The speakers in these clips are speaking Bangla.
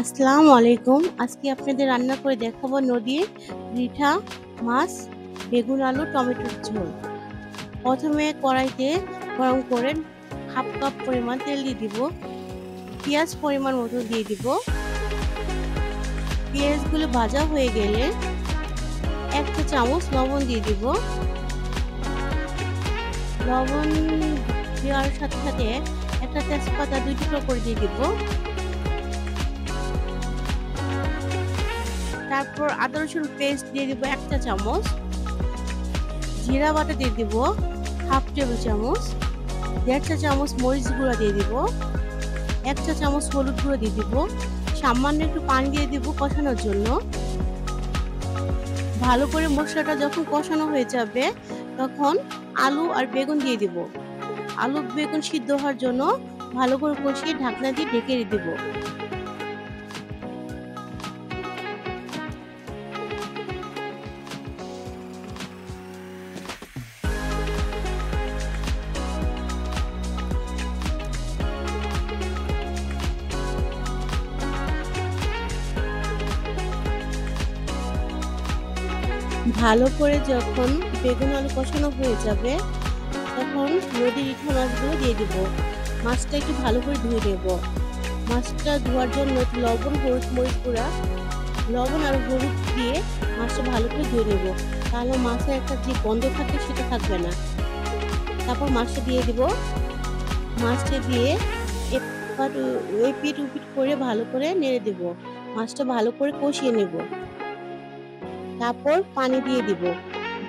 আসসালামু আলাইকুম। আজকে আপনাদের রান্না করে দেখাবো নদীর রিঠা মাছ, বেগুন, আলু, টমেটোর ঝোল। প্রথমে কড়াইতে গরম করে হাফ কাপ পরিমাণ তেল দিয়ে দিব। পেঁয়াজ পরিমাণ মতো দিয়ে দিব। পেঁয়াজগুলো ভাজা হয়ে গেলে 1 চা চামচ লবণ দিয়ে দিব। লবণ দেওয়ার সাথে সাথে একটা তেজপাতা 2 টুকরো করে দিয়ে দিব। তারপর আদা রসুন পেস্ট দিয়ে দিব 1 চা চামচ। জিরা বাটা দিয়ে দিব হাফ টেবিল চামচ। 1.5 চা চামচ মরিচ গুঁড়া দিয়ে দিব। 1 চা চামচ হলুদ গুঁড়ো দিয়ে দিব। সামান্য একটু পানি দিয়ে দিব কষানোর জন্য। ভালো করে মশলাটা যখন কষানো হয়ে যাবে তখন আলু আর বেগুন দিয়ে দিব। আলু বেগুন সিদ্ধ হওয়ার জন্য ভালো করে কষিয়ে ঢাকনা দিয়ে ঢেকে দিব। ভালো করে যখন বেগুন আলু কষানো হয়ে যাবে তখন নদীর রিঠা মাছগুলো দিয়ে দিব। মাছটা একটু ভালো করে ধুয়ে নেব। মাছটা ধোয়ার জন্য লবণ, হলুদ, মরিচ গুঁড়া, লবণ আর হলুদ দিয়ে মাছটা ভালো করে ধুয়ে নেব। তাহলে মাছের একটা যে গন্ধ থাকে সেটা থাকবে না। তারপর মাছটা দিয়ে দিব। মাছটা দিয়ে এপিট ওপিট করে ভালো করে নেড়ে দেব। মাছটা ভালো করে কষিয়ে নেব। তারপর পানি দিয়ে দিব।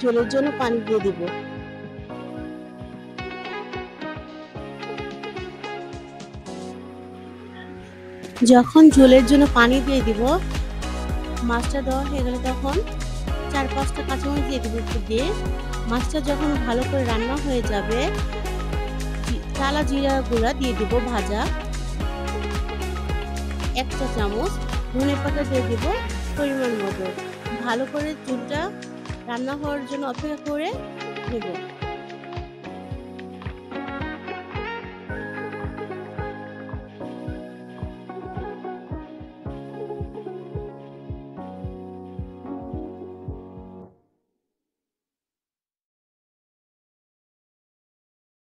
ঝোলের জন্য পানি দিয়ে দিব। যখন ঝোলের জন্য পানি দিয়ে দিব, মাছটা দেওয়া হয়ে গেলে তখন 4-5টা কাঁচামরিচ দিয়ে দিব একটু দিয়ে। মাছটা যখন ভালো করে রান্না হয়ে যাবে টালা জিরা গুঁড়া দিয়ে দিব ভাজা 1 চা চামচ। ধনে পাতা দিয়ে দিব পরিমাণ মতো। ভালো করে ঝোলটা রান্না হওয়ার জন্য অপেক্ষা করে নেব।